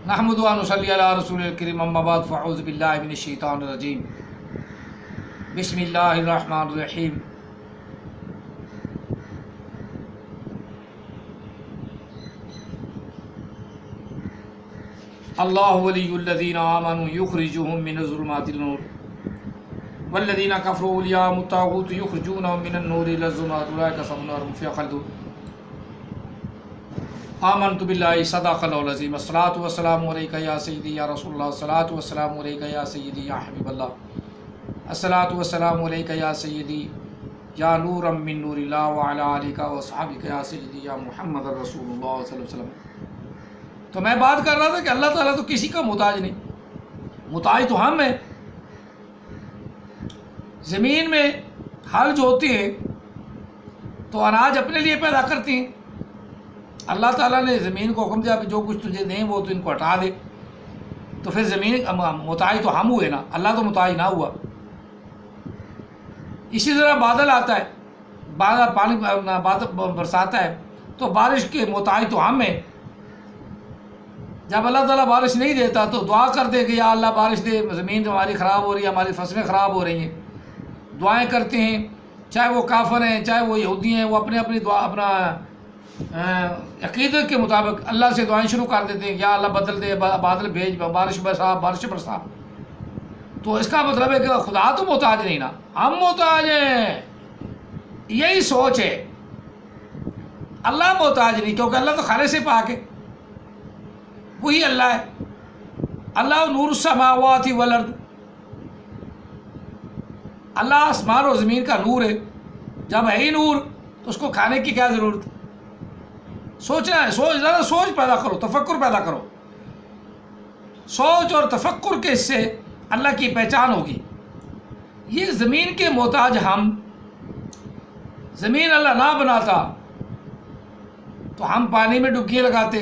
نحمد و نصلی علی رسول الکریم اما بعد فاعوذ باللہ من الشیطان الرجیم بسم اللہ الرحمن الرحیم اللہ ولی الذین آمنوا یخرجهم من الظلمات النور والذین کفروا اولیاءهم الطاغوت یخرجونهم من النور الى الظلمات اولئک اصحاب النار هم فیہا خالدون آمنت باللہ صدق اللہ العظیم الصلاۃ والسلام علیکہ یا سیدی یا رسول اللہ الصلاۃ والسلام علیکہ یا سیدی یا حبیب اللہ الصلاۃ والسلام علیکہ یا سیدی یا نورا من نور اللہ وعلی آلہ واصحابہ یا سیدی یا محمد رسول اللہ صلی اللہ علیہ وسلم۔ تو میں بات کر رہا تھا کہ اللہ تعالیٰ تو کسی کا محتاج نہیں، محتاج تو ہم ہیں۔ زمین میں ہل جو ہوتے ہیں تو اناج اپنے لیے پیدا کرتے ہیں، اللہ تعالیٰ نے زمین کو حکم دیا کہ جو کچھ تجھے دیں وہ تو ان کو ہٹا دے، تو پھر زمین محتاج تو ہم ہوئے نا، اللہ تو محتاج نہ ہوا۔ اسی طرح بادل آتا ہے، بادل پانی برساتا ہے تو بارش کے محتاج تو ہم ہیں۔ جب اللہ تعالیٰ بارش نہیں دیتا تو دعا کر دے کہ یا اللہ بارش دے، زمین ہماری خراب ہو رہی ہے، ہماری فصلیں خراب ہو رہی ہیں، دعائیں کرتے ہیں، چاہے وہ کافر ہیں چاہے وہ یہودی ہیں، وہ اپنے اپنی دعا اپنا عقیدت کے مطابق اللہ سے دعائیں شروع کر دیتے ہیں، یا اللہ بدل دے، بادل بھیج، بارش برسا۔ تو اس کا مطلب ہے کہ خدا تو محتاج نہیں نا، ہم محتاج ہیں۔ یہی سوچ ہے، اللہ محتاج نہیں، کیونکہ اللہ تو خالق سے پاک ہے، وہی اللہ ہے۔ اللہ نور السماوات والارض، اللہ آسمان اور زمین کا نور ہے۔ جب ہے ہی نور تو اس کو کھانے کی کیا ضرورت ہے؟ سوچنا ہے، سوچ پیدا کرو، تفکر پیدا کرو۔ سوچ اور تفکر کے اس سے اللہ کی پہچان ہوگی۔ یہ زمین کے محتاج ہم، زمین اللہ نہ بناتا تو ہم پانی میں ڈبکیاں لگاتے،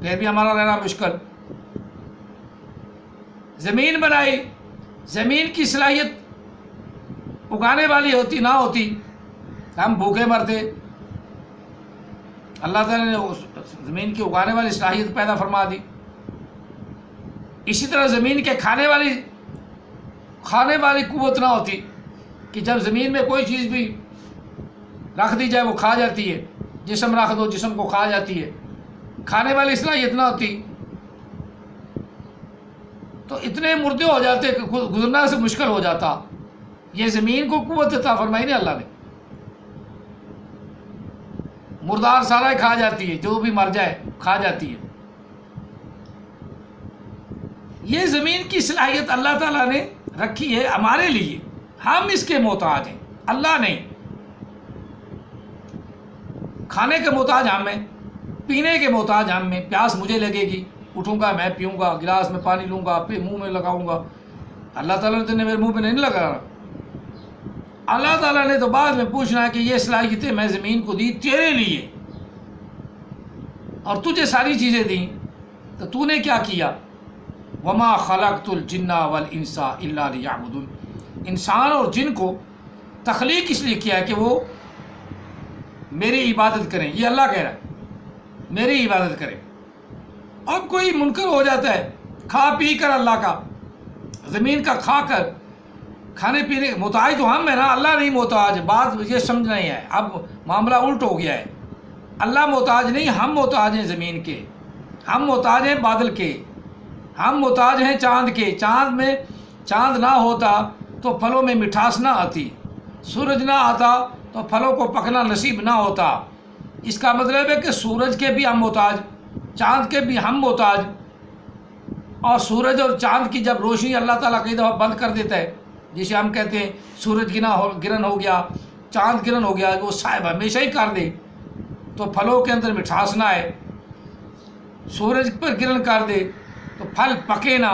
پھر بھی ہمارا رہنا مشکل۔ زمین بنائی، زمین کی صلاحیت اگانے والی ہوتی نہ ہوتی ہم بھوکے مرتے۔ اللہ تعالیٰ نے زمین کی اگانے والی صلاحیت پیدا فرما دی۔ اسی طرح زمین کے کھانے والی قوت نہ ہوتی کہ جب زمین میں کوئی چیز بھی رکھ دی جائے وہ کھا جاتی ہے، جسم رکھ دو جسم کو کھا جاتی ہے، کھانے والی صلاحیت نہ ہوتی تو اتنے مردے ہو جاتے کہ گزرنا سے مشکل ہو جاتا۔ یہ زمین کو قوت عطا فرمائی نہیں اللہ نے، مردار سارا ہی کھا جاتی ہے، جو بھی مر جائے کھا جاتی ہے۔ یہ زمین کی صلاحیت اللہ تعالیٰ نے رکھی ہے ہمارے لیے، ہم اس کے محتاج ہیں، اللہ نہیں۔ کھانے کے محتاج ہم ہیں، پینے کے محتاج ہم ہیں۔ پیاس مجھے لگے گی، اٹھوں گا میں پیوں گا، گلاس میں پانی لوں گا، پھر منہ میں لگاؤں گا۔ اللہ تعالیٰ نے میرے منہ پہ نہیں لگا۔ اللہ تعالیٰ نے تو بعد میں پوچھنا ہے کہ یہ صلاحیتیں میں زمین کو دی تیرے لیے اور تجھے ساری چیزیں دیں تو تو نے کیا کیا؟ وما خلقت الجن والانس الا لیعبدون۔ انسان اور جن کو تخلیق اس لیے کیا ہے کہ وہ میری عبادت کریں۔ یہ اللہ کہہ رہا ہے میری عبادت کریں۔ اب کوئی منکر ہو جاتا ہے کھا پی کر اللہ کا، زمین کا کھا کر کھانے پینے، محتاج تو ہم ہیں نا، اللہ نہیں محتاج۔ بات یہ سمجھنا ہی ہے، اب معاملہ الٹ ہو گیا ہے۔ اللہ محتاج نہیں، ہم محتاج ہیں زمین کے، ہم محتاج ہیں بادل کے، ہم محتاج ہیں چاند کے۔ چاند نہ ہوتا تو پھلوں میں مٹھاس نہ آتی، سورج نہ آتا تو پھلوں کو پکنا نصیب نہ ہوتا۔ اس کا مطلب ہے کہ سورج کے بھی ہم محتاج، چاند کے بھی ہم محتاج۔ اور سورج اور چاند کی جب روشنی اللہ تعالیٰ کئی دفعہ بند کر دیتا ہے، جسے ہم کہتے ہیں سورج گرہن ہو گیا، چاند گرہن ہو گیا، وہ صاحب ہمیشہ ہی کر دے تو پھلوں کے اندر مٹھاس نہ آئے، سورج پر گرہن کر دے تو پھل پکے نہ،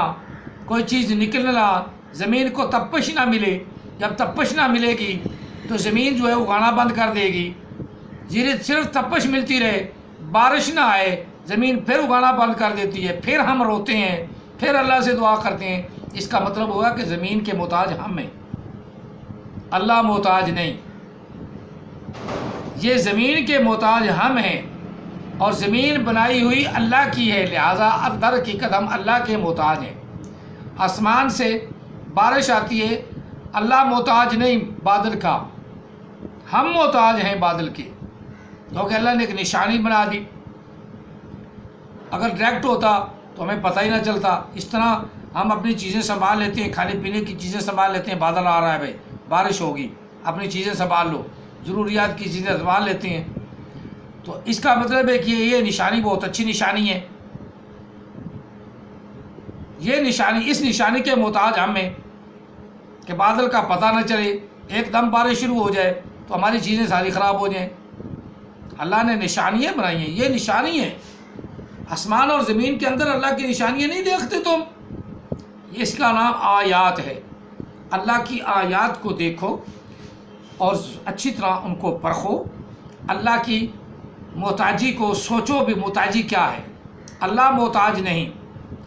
کوئی چیز نکلنے نہ، زمین کو تپش نہ ملے۔ جب تپش نہ ملے گی تو زمین جو ہے اگانا بند کر دے گی۔ صرف تپش ملتی رہے، بارش نہ آئے، زمین پھر اگانا بند کر دیتی ہے، پھر ہم روتے ہیں، پھر اللہ سے دعا کرتے ہیں۔ اس کا مطلب ہوگا کہ زمین کے محتاج ہم ہیں، اللہ محتاج نہیں۔ یہ زمین کے محتاج ہم ہیں، اور زمین بنائی ہوئی اللہ کی ہے، لہٰذا در حقیقت ہم اللہ کے محتاج ہیں۔ آسمان سے بارش آتی ہے، اللہ محتاج نہیں بادل کا، ہم محتاج ہیں بادل کے، کیونکہ اللہ نے ایک نشانی بنا دی۔ اگر ڈائریکٹ ہوتا تو ہمیں پتہ ہی نہ چلتا۔ اس طرح ہم اپنی چیزیں سنبھال لیتے ہیں، کھانے پینے کی چیزیں سنبھال لیتے ہیں، بادل آ رہا ہے بھائی بارش ہوگی، اپنی چیزیں سنبھال لو، ضروریات کی چیزیں سنبھال لیتے ہیں۔ تو اس کا مطلب ہے کہ یہ نشانی بہت اچھی نشانی ہے، یہ نشانی، اس نشانی کے محتاج ہم ہیں کہ بادل کا پتہ نہ چلے، ایک دم بارش شروع ہو جائے تو ہماری چیزیں ساری خراب ہو جائیں۔ اللہ نے نشانیاں بنائی ہیں، یہ نشانی ہے۔ آسمان اور زمین کے اندر اللہ کی نشانیاں نہیں دیکھتے تم؟ اس کا نام آیات ہے۔ اللہ کی آیات کو دیکھو اور اچھی طرح ان کو پرکھو، اللہ کی محتاجی کو سوچو بھی، محتاجی کیا ہے۔ اللہ محتاج نہیں،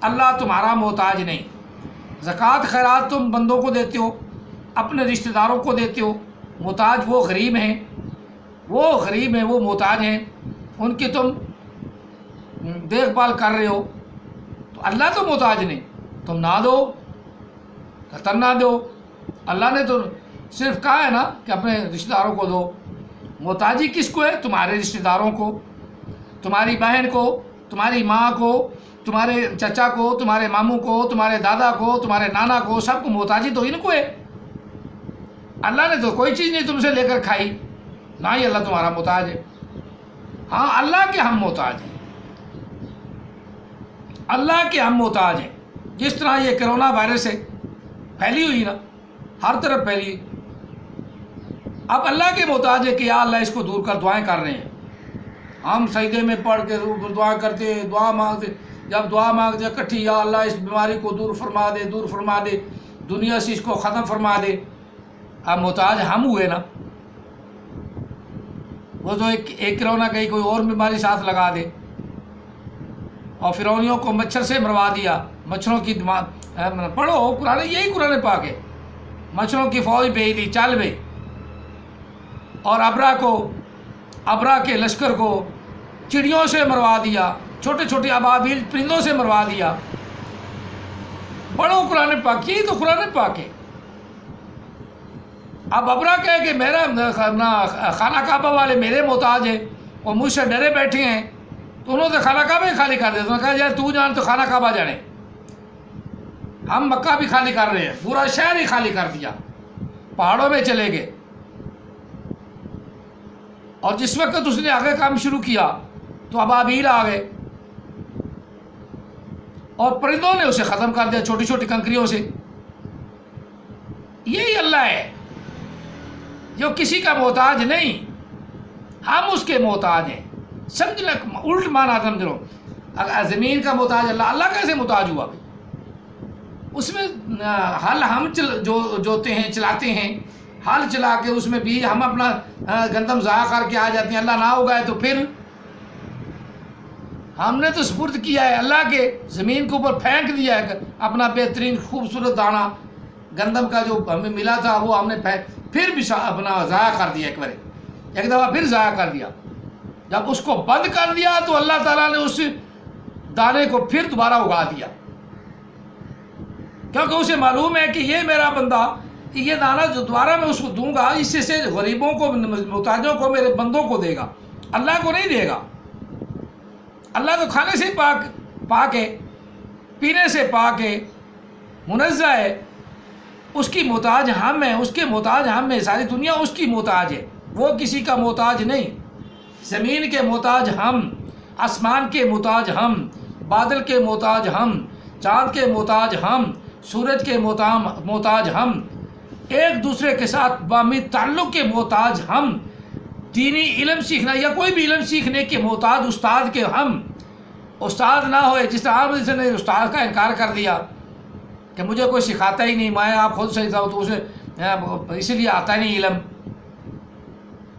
اللہ تمہارا محتاج نہیں۔ زکوٰۃ خیرات تم بندوں کو دیتے ہو، اپنے رشتہ داروں کو دیتے ہو، محتاج وہ غریب ہیں، وہ غریب ہیں، وہ محتاج ہیں، ان کی تم دیکھ بھال کر رہے ہو، تو اللہ تو محتاج نہیں، تم نہ دو، قطن نہ دو۔ اللہ نے تو صرف کہا ہے نا کہ اپنے رشتہ داروں کو دو۔ محتاجی کس کو ہے؟ تمہارے رشتہ داروں کو، تمہاری بہن کو، تمہاری ماں کو، تمہارے چچا کو، تمہارے ماموں کو، تمہارے دادا کو، تمہارے نانا کو، سب کو محتاجی تو ان کو ہے۔ اللہ نے تو کوئی چیز نہیں تم سے لے کر کھائی، نہ ہی اللہ تمہارا محتاج ہے۔ ہاں اللہ کے ہم محتاج ہیں، اللہ کے ہم محتاج ہیں۔ جس طرح یہ کرونا وائرس ہے، پھیلی ہوئی نا، ہر طرف پھیلی، اب اللہ کے محتاج ہے کہ یا اللہ اس کو دور کر، دعائیں کر رہے ہیں ہم سجدے میں پڑھ کے دعا کرتے، دعا مانگتے، جب دعا مانگتے اکٹھی، یا اللہ اس بیماری کو دور فرما دے، دور فرما دے، دنیا سے اس کو ختم فرما دے۔ اب محتاج ہم ہوئے نا، وہ تو ایک کرونا گئی، کوئی اور بیماری ساتھ لگا دے، اور فرعونیوں کو مچھر سے مروا دیا، مچھروں کی پڑھو قرآن، یہی قرآن پاک ہے، مچھروں کی فوج بھیج دی، چل بھائی، اور ابرا کے لشکر کو چڑیوں سے مروا دیا، چھوٹے چھوٹے ابابیل پرندوں سے مروا دیا۔ پڑھو قرآن پاک، یہی تو قرآن پاک ہے۔ اب ابرا کہے کہ میرا خانہ کعبہ والے میرے محتاج ہیں، اور مجھ سے ڈرے بیٹھے ہیں، تو انہوں نے خانہ کعبہ ہی خالی کر دیا۔ انہوں نے کہا یار تو جان تو خانہ کعبہ جانے، ہم مکہ بھی خالی کر رہے ہیں، پورا شہر ہی خالی کر دیا، پہاڑوں میں چلے گئے۔ اور جس وقت اس نے آگے کام شروع کیا تو ابابیل آ گئے، اور پرندوں نے اسے ختم کر دیا چھوٹی چھوٹی کنکریوں سے۔ یہی اللہ ہے جو کسی کا محتاج نہیں، ہم اس کے محتاج ہیں۔ سمجھ لو، الٹ مانا سمجھ لو، اگر زمین کا محتاج اللہ، اللہ کیسے محتاج ہوا بھائی؟ اس میں ہل ہم جوتے ہیں، چلاتے ہیں، ہل چلا کے اس میں بھی ہم اپنا گندم ضائع کر کے آ جاتے ہیں، اللہ نہ اگائے تو پھر ہم نے تو سپرد کیا ہے اللہ کے، زمین کے اوپر پھینک دیا ہے اپنا بہترین خوبصورت دانہ گندم کا جو ہمیں ملا تھا، وہ ہم نے پھر بھی اپنا ضائع کر دیا، ایک دفعہ پھر ضائع کر دیا۔ جب اس کو بند کر دیا تو اللہ تعالیٰ نے اس دانے کو پھر دوبارہ اگا دیا، کیونکہ اسے معلوم ہے کہ یہ میرا بندہ، کہ یہ دانہ جو دوبارہ میں اس کو دوں گا، اس سے غریبوں کو، محتاجوں کو، میرے بندوں کو دے گا، اللہ کو نہیں دے گا۔ اللہ تو کھانے سے پاک ہے، پینے سے پاک ہے، منزہ ہے، اس کی محتاج ہم ہیں، اس کے محتاج ہم ہیں، ساری دنیا اس کی محتاج ہے، وہ کسی کا محتاج نہیں۔ زمین کے محتاج ہم، آسمان کے محتاج ہم، بادل کے محتاج ہم، چاند کے محتاج ہم، سورج کے محتاج ہم، ایک دوسرے کے ساتھ باہمی تعلق کے محتاج ہم، دینی علم سیکھنا یا کوئی بھی علم سیکھنے کے محتاج استاد کے ہم۔ استاد نہ ہوئے، جس طرح آپ نے استاد کا انکار کر دیا کہ مجھے کوئی سکھاتا ہی نہیں، میں آپ خود صحیح تھا تو اسے اسی لیے آتا نہیں علم،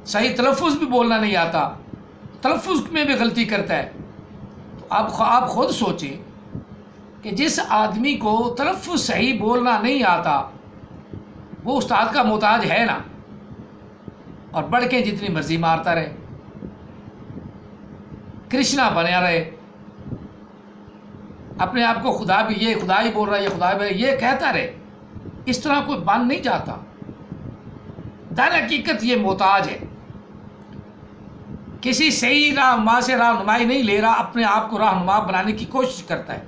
صحیح تلفظ بھی بولنا نہیں آتا، تلفظ میں بھی غلطی کرتا ہے۔ تو آپ خود سوچیں کہ جس آدمی کو تلفظ صحیح بولنا نہیں آتا وہ استاد کا محتاج ہے نا، اور بڑھ کے جتنی مرضی مارتا رہے۔ کرشنا بنا رہے، اپنے آپ کو خدا بھی، یہ خدا ہی بول رہا ہے، یہ خدا بھی یہ کہتا رہے، اس طرح کوئی بن نہیں جاتا۔ در حقیقت یہ محتاج ہے، کسی صحیح رہنما سے رہنمائی نہیں لے رہا، اپنے آپ کو رہنما بنانے کی کوشش کرتا ہے،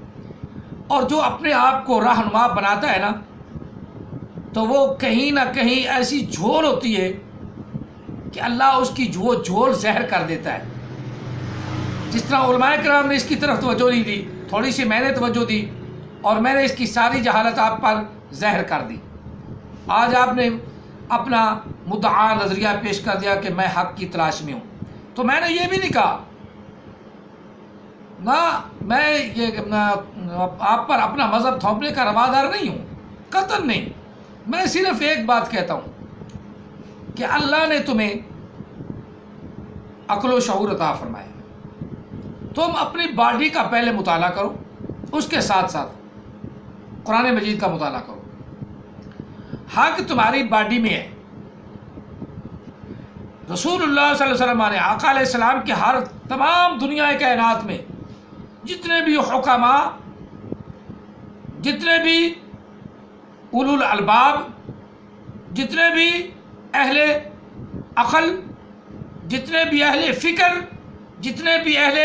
اور جو اپنے آپ کو رہنما بناتا ہے نا، تو وہ کہیں نہ کہیں ایسی جھول ہوتی ہے کہ اللہ اس کی جھول زہر کر دیتا ہے۔ جس طرح علماء کرام نے اس کی طرف توجہ نہیں دی، تھوڑی سی میں نے توجہ دی، اور میں نے اس کی ساری جہالت آپ پر زہر کر دی۔ آج آپ نے اپنا مدعا نظریہ پیش کر دیا کہ میں حق کی تلاش میں ہوں، تو میں نے یہ بھی نہیں کہا نہ، میں یہ آپ پر اپنا مذہب تھوپنے کا روادار نہیں ہوں، قطعاً نہیں۔ میں صرف ایک بات کہتا ہوں کہ اللہ نے تمہیں عقل و شعور عطا فرمایا، تم اپنی باڈی کا پہلے مطالعہ کرو، اس کے ساتھ ساتھ قرآن مجید کا مطالعہ کرو۔ حق تمہاری باڈی میں ہے۔ رسول اللہ صلی اللہ علیہ وسلم نے، آقا علیہ السلام کے ہر تمام دنیا کائنات میں جتنے بھی حکماء، جتنے بھی اولو الالباب، جتنے بھی اہل عقل، جتنے بھی اہل فکر، جتنے بھی اہل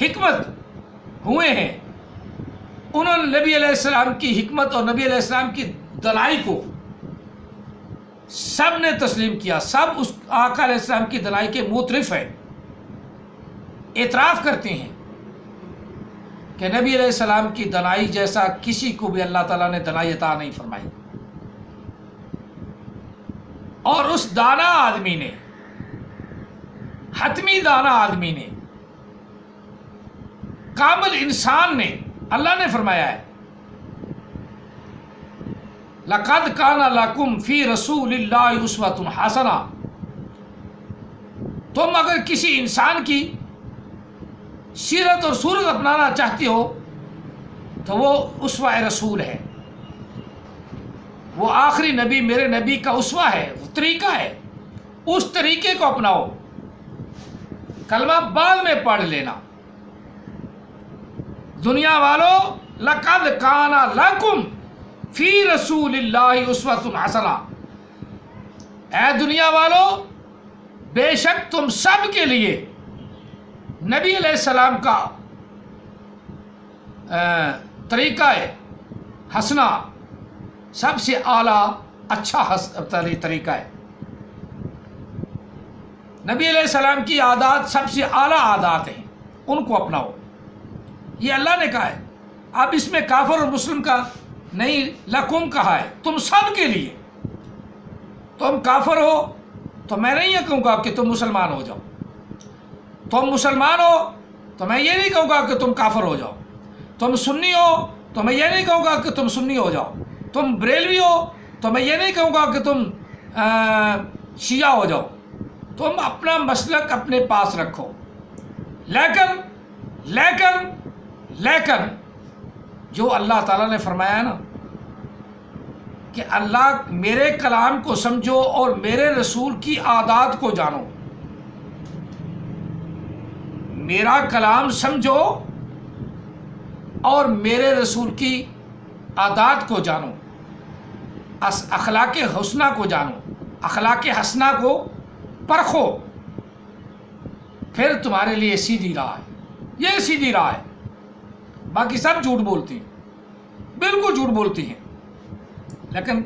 حکمت ہوئے ہیں، انہوں نے نبی علیہ السلام کی حکمت اور نبی علیہ السلام کی دلائی کو سب نے تسلیم کیا، سب اس آقا علیہ السلام کی دلائی کے معترف ہیں، اعتراف کرتے ہیں کہ نبی علیہ السلام کی دلائی جیسا کسی کو بھی اللہ تعالیٰ نے دلائی عطا نہیں فرمائی۔ اور اس دانا آدمی نے، حتمی دانا آدمی نے، کامل انسان نے، اللہ نے فرمایا ہے لَقَدْ كَانَ لَكُمْ فِي رَسُولِ اللَّهِ أُسْوَةٌ حَسَنَةٌ۔ تم اگر کسی انسان کی سیرت اور صورت اپنانا چاہتے ہو تو وہ اسوہ رسول ہے، وہ آخری نبی، میرے نبی کا اسوہ ہے، وہ طریقہ ہے، اس طریقے کو اپناؤ۔ کلمہ بعد میں پڑھ لینا، دنیا والو لَقَدْ كَانَ لَكُمْ فِي رَسُولِ اللَّهِ أُسْوَةٌ حَسَنَةٌ۔ اے دنیا والو، بے شک تم سب کے لیے نبی علیہ السلام کا طریقہ حسنہ سب سے اعلیٰ اچھا طریقہ ہے۔ نبی علیہ السلام کی عادات سب سے اعلیٰ عادات ہیں، ان کو اپناؤ، یہ اللہ نے کہا ہے۔ اب اس میں کافر اور مسلم کا نہیں، لکم کہا ہے، تم سب کے لیے۔ تم کافر ہو تو میں نہیں یہ کہوں گا کہ تم مسلمان ہو جاؤ، تم مسلمان ہو تو میں یہ نہیں کہوں گا کہ تم کافر ہو جاؤ، تم سنی ہو تو میں یہ نہیں کہوں گا کہ تم سنی ہو جاؤ، تم بریلوی ہو تو میں یہ نہیں کہوں گا کہ تم شیعہ ہو جاؤ، تم اپنا مسلک اپنے پاس رکھو۔ لیکن لیکن لیکن جو اللہ تعالیٰ نے فرمایا ہے نا کہ اللہ میرے کلام کو سمجھو اور میرے رسول کی عادات کو جانو، میرا کلام سمجھو اور میرے رسول کی عادات کو جانو، اخلاق حسنہ کو جانو، اخلاق حسنہ کو پرکھو، پھر تمہارے لیے سیدھی راہ ہے، یہ سیدھی راہ ہے۔ باقی سب جھوٹ بولتی ہیں، بالکل جھوٹ بولتی ہیں، لیکن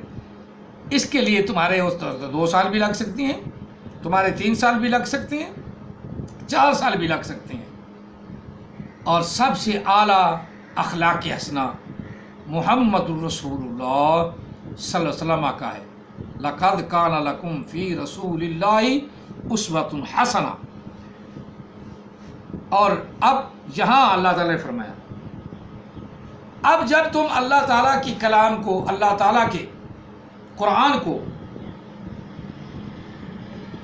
اس کے لیے تمہارے 2 سال بھی لگ سکتی ہیں، تمہارے 3 سال بھی لگ سکتے ہیں، 4 سال بھی لگ سکتے ہیں۔ اور سب سے اعلیٰ اخلاق حسنہ محمد الرسول اللہ صلی اللہ علیہ وسلم کا ہے، لَقَدْ كَانَ لَكُمْ فِي رَسُولِ اللَّهِ أُسْوَةٌ حَسَنَةٌ۔ اور اب یہاں اللہ تعالیٰ نے فرمایا، اب جب تم اللہ تعالیٰ کی کلام کو، اللہ تعالیٰ کے قرآن کو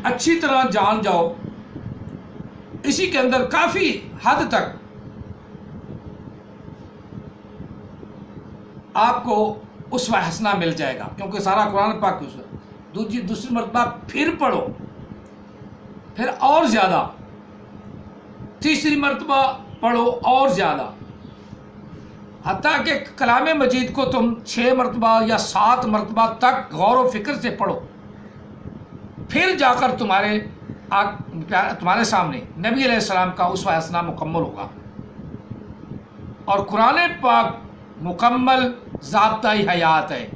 اچھی طرح جان جاؤ، اسی کے اندر کافی حد تک آپ کو اسوہ حسنہ مل جائے گا، کیونکہ سارا قرآن پاک کی دوسری مرتبہ پھر پڑھو، پھر اور زیادہ تیسری مرتبہ پڑھو اور زیادہ، حتیٰ کہ کلام مجید کو تم 6 مرتبہ یا 7 مرتبہ تک غور و فکر سے پڑھو، پھر جا کر تمہارے سامنے نبی علیہ السلام کا اسوہ حسنہ مکمل ہوگا۔ اور قرآن پاک مکمل ضابطۂ حیات ہے۔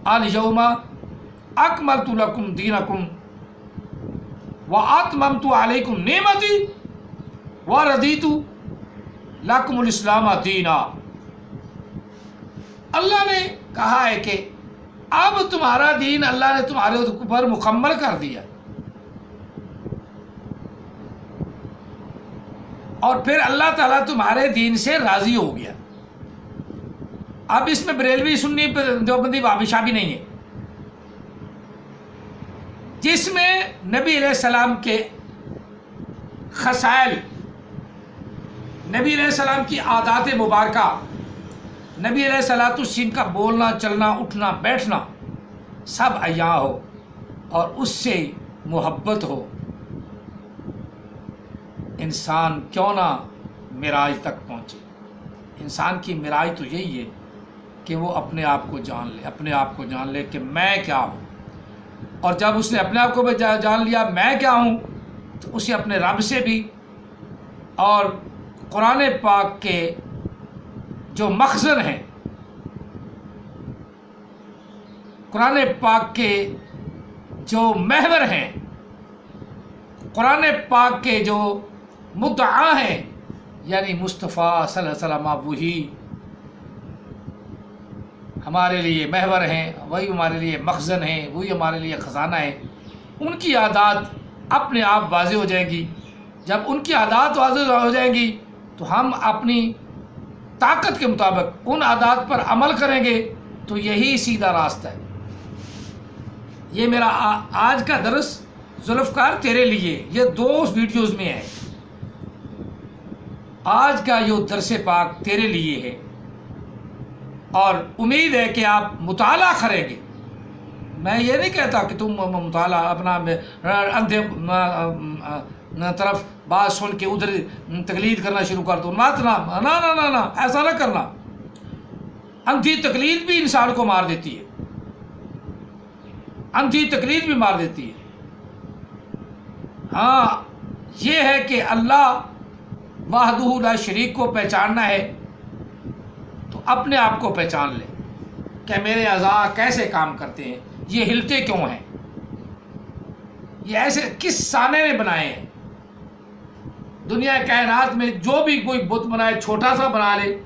الیوم اکملت لکم دینکم واتممت علیکم نعمتی ورضیت لکم الاسلام دینا۔ اللہ نے کہا ہے کہ اب تمہارا دین اللہ نے تمہارے اوپر مکمل کر دیا، اور پھر اللہ تعالیٰ تمہارے دین سے راضی ہو گیا۔ اب اس میں بریلوی، سنی، دیوبندی، وہابی شابی نہیں ہے، جس میں نبی علیہ السلام کے خصائل، نبی علیہ السلام کی عادات مبارکہ، نبی علیہ السلام کا بولنا، چلنا، اٹھنا، بیٹھنا سب عیاں ہو اور اس سے محبت ہو، انسان کیوں نہ معراج تک پہنچے۔ انسان کی معراج تو یہی ہے کہ وہ اپنے آپ کو جان لے، اپنے آپ کو جان لے کہ میں کیا ہوں، اور جب اس نے اپنے آپ کو بھی جان لیا میں کیا ہوں، تو اسے اپنے رب سے بھی اور قرآن پاک کے جو مخزن ہیں، قرآن پاک کے جو محور ہیں، قرآن پاک کے جو مدعا ہیں، یعنی مصطفیٰ صلی اللہ علیہ وسلم، وہی ہمارے لیے محور ہیں، وہی ہمارے لیے مخزن ہیں، وہی ہمارے لیے خزانہ ہے، ان کی عادات اپنے آپ واضح ہو جائیں گی۔ جب ان کی عادات واضح ہو جائیں گی تو ہم اپنی طاقت کے مطابق ان عادات پر عمل کریں گے، تو یہی سیدھا راستہ ہے۔ یہ میرا آج کا درس ذوالفقار تیرے لیے، یہ 2 ویڈیوز میں ہے۔ آج کا یہ درس پاک تیرے لیے ہے، اور امید ہے کہ آپ مطالعہ کریں گے۔ میں یہ نہیں کہتا کہ تم مطالعہ اپنا اندھے طرف بات سن کے ادھر تقلید کرنا شروع کر دو، مت نہ ایسا نہ کرنا۔ اندھی تقلید بھی انسان کو مار دیتی ہے، اندھی تقلید بھی مار دیتی ہے۔ ہاں، یہ ہے کہ اللہ وحدہ لا شریک کو پہچاننا ہے تو اپنے آپ کو پہچان لے کہ میرے اعضاء کیسے کام کرتے ہیں، یہ ہلتے کیوں ہیں، یہ ایسے کس سانے نے بنائے ہیں۔ دنیا کائنات میں جو بھی کوئی بت بنائے، چھوٹا سا بنا لے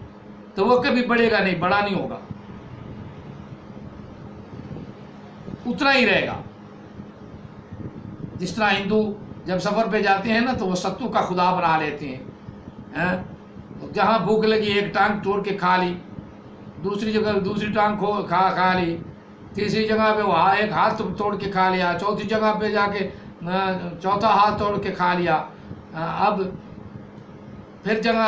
تو وہ کبھی بڑھے گا نہیں، بڑا نہیں ہوگا، اتنا ہی رہے گا۔ جس طرح ہندو جب سفر پہ جاتے ہیں نا تو وہ ستو کا خدا بنا لیتے ہیں، جہاں بھوک لگی ایک ٹانگ توڑ کے کھا لی، دوسری جگہ دوسری ٹانگ کھا لی، تیسری جگہ پہ وہ ایک ہاتھ توڑ کے کھا لیا، چوتھی جگہ پہ جا کے چوتھا ہاتھ توڑ کے کھا لیا۔ اب پھر جگہ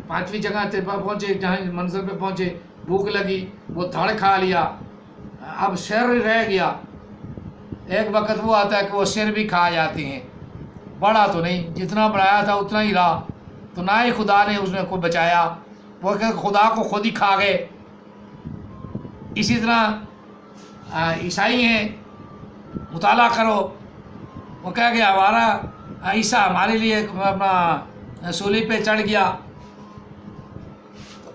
5ویں جگہ پہنچے، جہاں منزل پہ پہنچے، بھوک لگی، وہ دھڑ کھا لیا، اب سر رہ گیا۔ ایک وقت وہ آتا ہے کہ وہ سر بھی کھا جاتے ہیں، بڑا تو نہیں، جتنا بڑھایا تھا اتنا ہی رہا، تو نہ ہی خدا نے اس نے کو بچایا، وہ کہ خدا کو خود ہی کھا گئے۔ اسی طرح عیسائی ہیں، مطالعہ کرو، وہ کہہ گیا ہمارا عیسیٰ ہمارے لیے اپنا سولی پہ چڑھ گیا،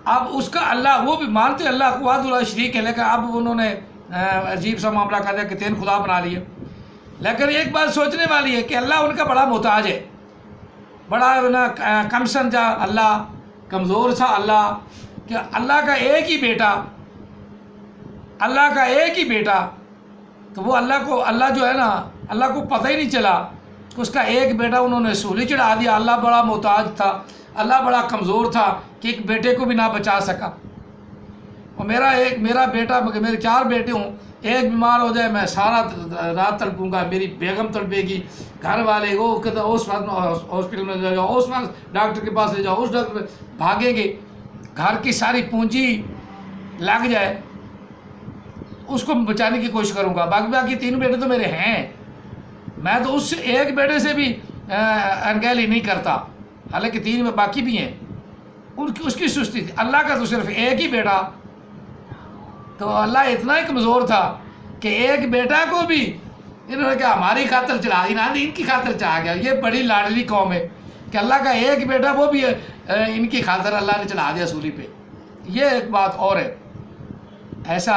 اب اس کا اللہ، وہ بھی مانتے اللہ کو وحدہ لا شریک ہے، لیکن اب انہوں نے عجیب سا معاملہ کر دیا کہ 3 خدا بنا لیے۔ لیکن ایک بات سوچنے والی ہے کہ اللہ ان کا بڑا محتاج ہے، بڑا کم سمجھا اللہ، کمزور تھا اللہ، کہ اللہ کا ایک ہی بیٹا، اللہ کا ایک ہی بیٹا، تو وہ اللہ جو ہے نا، اللہ کو پتہ ہی نہیں چلا کہ اس کا ایک بیٹا انہوں نے سولی چڑھا دیا۔ اللہ بڑا محتاج تھا، اللہ بڑا کمزور تھا کہ ایک بیٹے کو بھی نہ بچا سکا۔ اور میرا بیٹا، میرے 4 بیٹے ہوں، ایک بیمار ہو جائے میں سارا رات تڑپوں گا، میری بیگم تڑپے گی، گھر والے وہ اس ہاسپٹل میں لے جاؤ، اس ڈاکٹر کے پاس لے جاؤ، اس ڈاکٹر بھاگیں گے، گھر کی ساری پونجی لگ جائے، اس کو بچانے کی کوشش کروں گا۔ باقی 3 بیٹے تو میرے ہیں، میں تو اس ایک بیٹے سے بھی انگیلی نہیں کرتا، حالانکہ 3 میں باقی بھی ہیں، اس کی سستی تھی۔ اللہ کا تو صرف ایک ہی بیٹا، تو اللہ اتنا ہی کمزور تھا کہ ایک بیٹا کو بھی انہوں نے کہا ہماری خاطر چلا، ان کی خاطر چلا گیا۔ یہ بڑی لاڈلی قوم ہے کہ اللہ کا ایک بیٹا وہ بھی ان کی خاطر اللہ نے چلا دیا سولی پہ۔ یہ ایک بات اور ہے، ایسا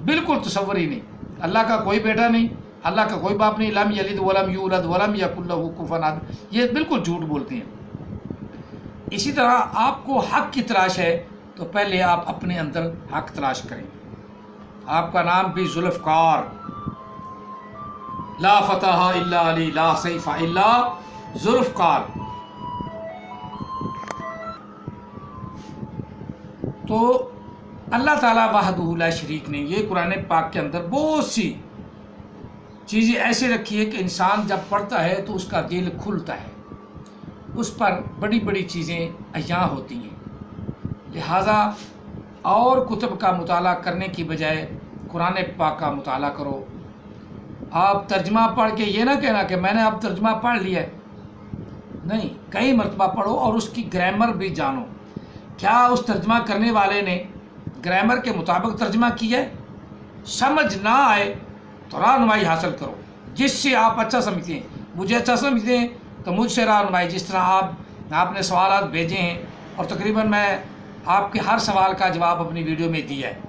بالکل تصور ہی نہیں۔ اللہ کا کوئی بیٹا نہیں، اللہ کا کوئی باپ نہیں، لم یلد ولم یولد ولم یکن لہ کفوا احد، یہ بالکل جھوٹ بولتے ہیں۔ اسی طرح آپ کو حق کی تلاش ہے تو پہلے آپ اپنے اندر حق تلاش کریں۔ آپ کا نام بھی ذوالفقار، لا فتح الا علی لا سیف الا ذوالفقار۔ تو اللہ تعالیٰ وحدہ لا شریک نے یہ قرآن پاک کے اندر بہت سی چیزیں ایسے رکھی ہے کہ انسان جب پڑھتا ہے تو اس کا دل کھلتا ہے، اس پر بڑی بڑی چیزیں عیاں ہوتی ہیں۔ لہٰذا اور کتب کا مطالعہ کرنے کی بجائے قرآن پاک کا مطالعہ کرو۔ آپ ترجمہ پڑھ کے یہ نہ کہنا کہ میں نے اب ترجمہ پڑھ لیا ہے، نہیں، کئی مرتبہ پڑھو اور اس کی گرامر بھی جانو۔ کیا اس ترجمہ کرنے والے نے گرامر کے مطابق ترجمہ کیا ہے؟ سمجھ نہ آئے تو رہنمائی حاصل کرو، جس سے آپ اچھا سمجھتے ہیں۔ مجھے اچھا سمجھتے ہیں تو مجھ سے رہنمائی، جس طرح آپ نے سوالات بھیجے ہیں اور تقریباً میں آپ کے ہر سوال کا جواب اپنی ویڈیو میں دیا ہے۔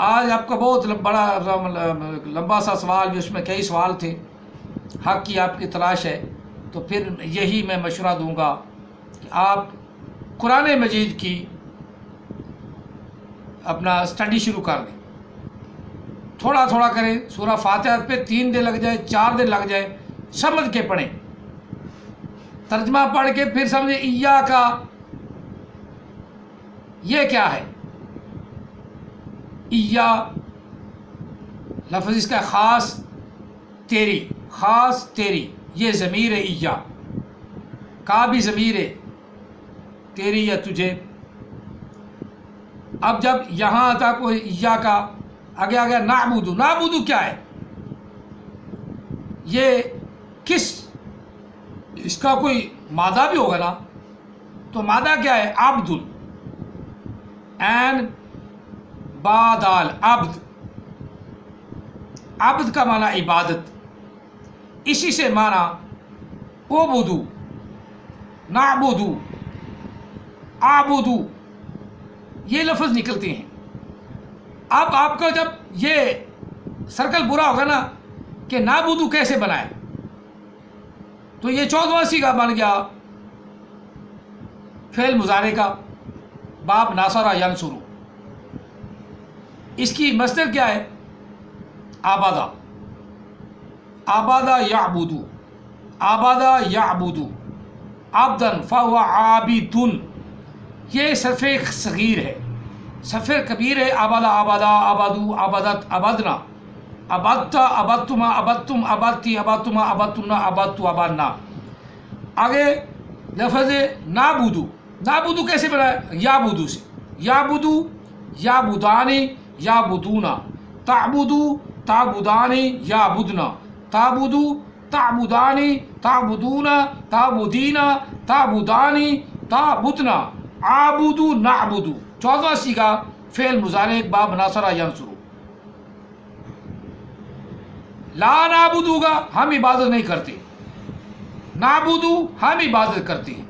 آج آپ کا بہت بڑا لمبا سا سوال، جس میں کئی سوال تھے، حق کی آپ کی تلاش ہے، تو پھر یہی میں مشورہ دوں گا کہ آپ قرآن مجید کی اپنا اسٹڈی شروع کر دیں، تھوڑا تھوڑا کریں۔ سورہ فاتحہ پہ 3 دن لگ جائے، 4 دن لگ جائے، سمجھ کے پڑھیں، ترجمہ پڑھ کے پھر سمجھیں ایاکا یہ کیا ہے۔ ایا لفظ اس کا خاص تیری، خاص تیری، یہ ضمیر ہے ایا، کا بھی ضمیر ہے، تیری یا تجھے۔ اب جب یہاں آتا کوئی ایا کا، آگے آگے نعبدو، نعبدو کیا ہے؟ یہ کس، اس کا کوئی مادہ بھی ہوگا نا، تو مادہ کیا ہے؟ عبد، این بادال، عبد، عبد کا معنی عبادت، اسی سے معنی عبدو، نعبدو، عابدو، یہ لفظ نکلتے ہیں۔ اب آپ کا جب یہ سرکل برا ہوگا نا کہ نعبدو کیسے بنائے، تو یہ 14واں صیغہ بن گیا فعل مضارع کا، باب ناصرہ ینصرو۔ اس کی مصدر کیا ہے؟ آبادہ، آبادہ یعبدو، آبادہ یعبدو، عبدن فہو عابدن۔ یہ صرف صغیر ہے، صرف کبیر ہے۔ آبادہ، آبادہ، آبادو، آبادت، آبادنا، آبادتا، آبادتما، آبادتم، آبادتی، آبادتما، آبادتنا، آبادتو، آبادنا۔ آگے لفظ نعبدو، نعبدو کیسے بنا ہے؟ یعبدو سے، یعبدو، یعبدانی، یعبدونا، تعبدو، تعبدانی، یعبدنا، تعبدو، تعبدانی، تعبدونا، تعبدینا، تعبدانی، تعبدنا، عابدو، نعبدو۔ 14واں صیغہ فعل مضارع باب ناصرہ ینصرو۔ لا نعبدو گا، ہم عبادت نہیں کرتے، نعبدو ہم عبادت کرتے ہیں،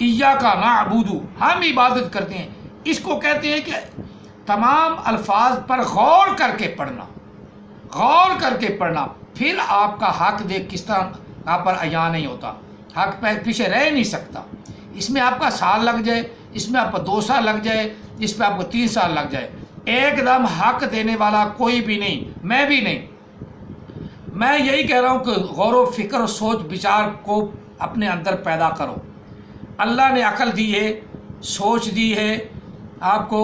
ایاکا نعبدو ہم عبادت کرتے ہیں۔ اس کو کہتے ہیں کہ تمام الفاظ پر غور کر کے پڑھنا، غور کر کے پڑھنا، پھر آپ کا حق دیکھ کس طرح آپ پر عیاں نہیں ہوتا، حق پہ پیچھے رہ نہیں سکتا۔ اس میں آپ کا سال لگ جائے، اس میں آپ کا 2 سال لگ جائے، اس پہ آپ کو 3 سال لگ جائے، ایک دم حق دینے والا کوئی بھی نہیں، میں بھی نہیں۔ میں یہی کہہ رہا ہوں کہ غور و فکر و سوچ بچار کو اپنے اندر پیدا کرو۔ اللہ نے عقل دی ہے، سوچ دی ہے آپ کو،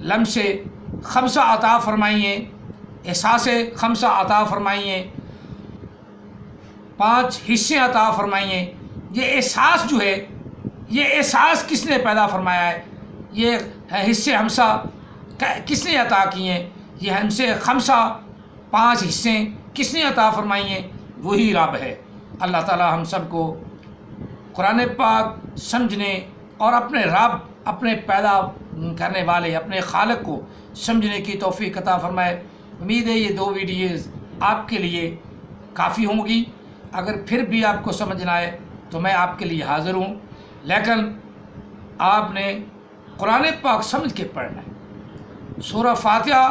لمس 5 عطا فرمائی ہیں، احساس 5 عطا فرمائی ہیں، 5 حصے عطا فرمائی ہیں۔ یہ احساس جو ہے، یہ احساس کس نے پیدا فرمایا ہے؟ یہ حصے 5 کس نے عطا کیے ہیں؟ یہ ہم سے 5 حصے کس نے عطا فرمائی ہیں؟ وہی رب ہے۔ اللہ تعالی ہم سب کو قرآن پاک سمجھنے اور اپنے رب، اپنے پیدا کرنے والے، اپنے خالق کو سمجھنے کی توفیق عطا فرمائے۔ امید ہے یہ 2 ویڈیوز آپ کے لیے کافی ہوں گی۔ اگر پھر بھی آپ کو سمجھنا ہے تو میں آپ کے لیے حاضر ہوں، لیکن آپ نے قرآن پاک سمجھ کے پڑھنا ہے۔ سورہ فاتحہ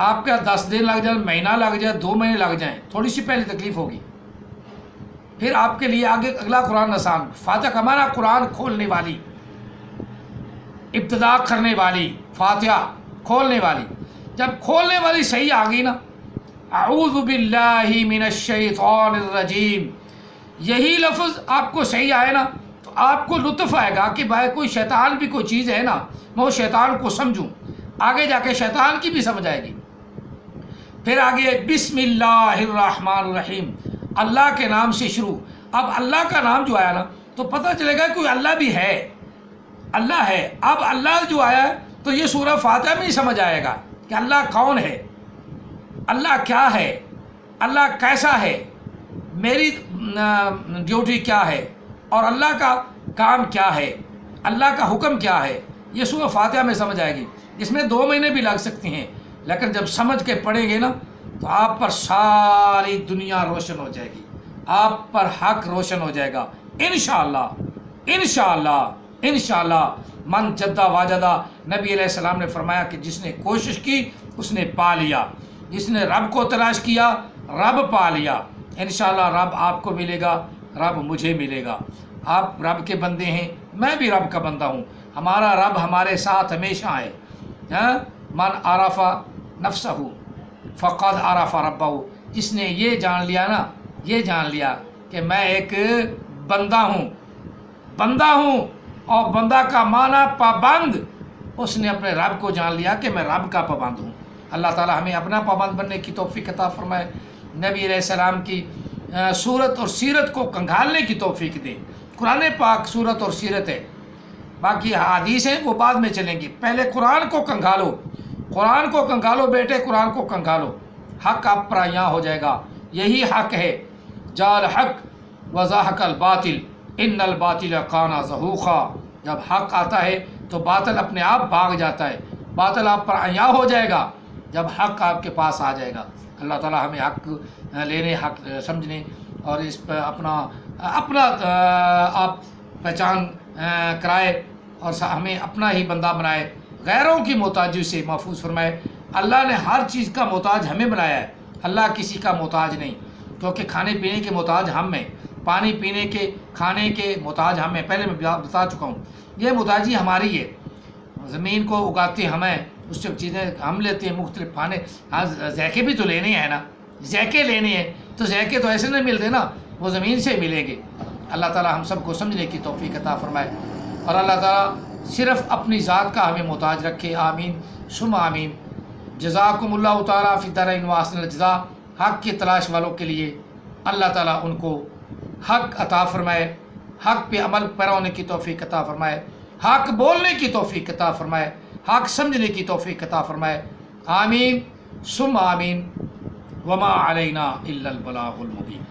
آپ کا 10 دن لگ جائے، مہینہ لگ جائے، 2 مہینے لگ جائیں، تھوڑی سی پہلے تکلیف ہوگی، پھر آپ کے لیے آگے اگلا قرآن آسان۔ فاتحہ کا ہمارا قرآن کھولنے والی، ابتدا کرنے والی، فاتحہ کھولنے والی۔ جب کھولنے والی صحیح آ گئی نا، اعوذ باللہ من الشیطان الرجیم، یہی لفظ آپ کو صحیح آئے نا تو آپ کو لطف آئے گا کہ بھائی کوئی شیطان بھی کوئی چیز ہے نا، میں وہ شیطان کو سمجھوں، آگے جا کے شیطان کی بھی سمجھ آئے گی۔ پھر آگے بسم اللہ الرحمن الرحیم، اللہ کے نام سے شروع۔ اب اللہ کا نام جو آیا نا تو پتہ چلے گا کوئی اللہ بھی ہے، اللہ ہے۔ اب اللہ جو آیا ہے تو یہ سورہ فاتحہ میں ہی سمجھ آئے گا کہ اللہ کون ہے، اللہ کیا ہے، اللہ کیسا ہے، میری ڈیوٹی کیا ہے، اور اللہ کا کام کیا ہے، اللہ کا حکم کیا ہے، یہ سورہ فاتحہ میں سمجھ آئے گی۔ اس میں 2 مہینے بھی لگ سکتی ہیں، لیکن جب سمجھ کے پڑھیں گے نا تو آپ پر ساری دنیا روشن ہو جائے گی، آپ پر حق روشن ہو جائے گا انشاءاللہ انشاءاللہ انشاءاللہ۔ من جدہ واجدہ، نبی علیہ السلام نے فرمایا کہ جس نے کوشش کی اس نے پا لیا، جس نے رب کو تلاش کیا رب پا لیا۔ انشاءاللہ رب آپ کو ملے گا، رب مجھے ملے گا۔ آپ رب کے بندے ہیں، میں بھی رب کا بندہ ہوں، ہمارا رب ہمارے ساتھ ہمیشہ ہے۔ من عرف نفسہ فقد عرف ربہ، جس نے یہ جان لیا نا، یہ جان لیا کہ میں ایک بندہ ہوں، بندہ ہوں، اور بندہ کا معنی پابند، اس نے اپنے رب کو جان لیا کہ میں رب کا پابند ہوں۔ اللہ تعالی ہمیں اپنا پابند بننے کی توفیق عطا فرمائے، نبی علیہ السلام کی صورت اور سیرت کو کنگھالنے کی توفیق دے۔ قرآن پاک صورت اور سیرت ہے، باقی حدیث ہیں وہ بعد میں چلیں گی، پہلے قرآن کو کنگھالو، قرآن کو کنگھالو بیٹے، قرآن کو کنگھالو، حق آپ پر عیاں ہو جائے گا۔ یہی حق ہے، جال حق وزاحق الباطل ان الباطل کان زہوقا، جب حق آتا ہے تو باطل اپنے آپ بھاگ جاتا ہے، باطل آپ پر عیاں ہو جائے گا جب حق آپ کے پاس آ جائے گا۔ اللہ تعالی ہمیں حق لینے، حق سمجھنے اور اس پر اپنا آپ پہچان کرائے اور ہمیں اپنا ہی بندہ بنائے، غیروں کی محتاجی سے محفوظ فرمائے۔ اللہ نے ہر چیز کا محتاج ہمیں بنایا ہے، اللہ کسی کا محتاج نہیں، کیونکہ کھانے پینے کے محتاج ہم ہیں، پانی پینے کے، کھانے کے محتاج ہم ہیں، پہلے میں بتا چکا ہوں۔ یہ محتاجی ہماری ہے، زمین کو اگاتے ہم ہیں، اس سے چیزیں ہم لیتے ہیں مختلف کھانے۔ ہاں ذائقے بھی تو لینے ہیں نا، ذائقے لینے ہیں تو ذائقے تو ایسے نہیں ملتے نا، وہ زمین سے ملیں گے۔ اللہ تعالی ہم سب کو سمجھنے کی توفیق عطا فرمائے، اور اللہ تعالی صرف اپنی ذات کا ہمیں محتاج رکھے، آمین ثم آمین۔ جزاکم اللہ تعالیٰ فی الدارین واحسن الجزاء۔ حق کی تلاش والوں کے لیے اللہ تعالیٰ ان کو حق عطا فرمائے، حق پہ عمل پیرا ہونے کی توفیق عطا فرمائے، حق بولنے کی توفیق عطا فرمائے، حق سمجھنے کی توفیق عطا فرمائے، آمین ثم آمین۔ وما علینا الا البلاغ المبین۔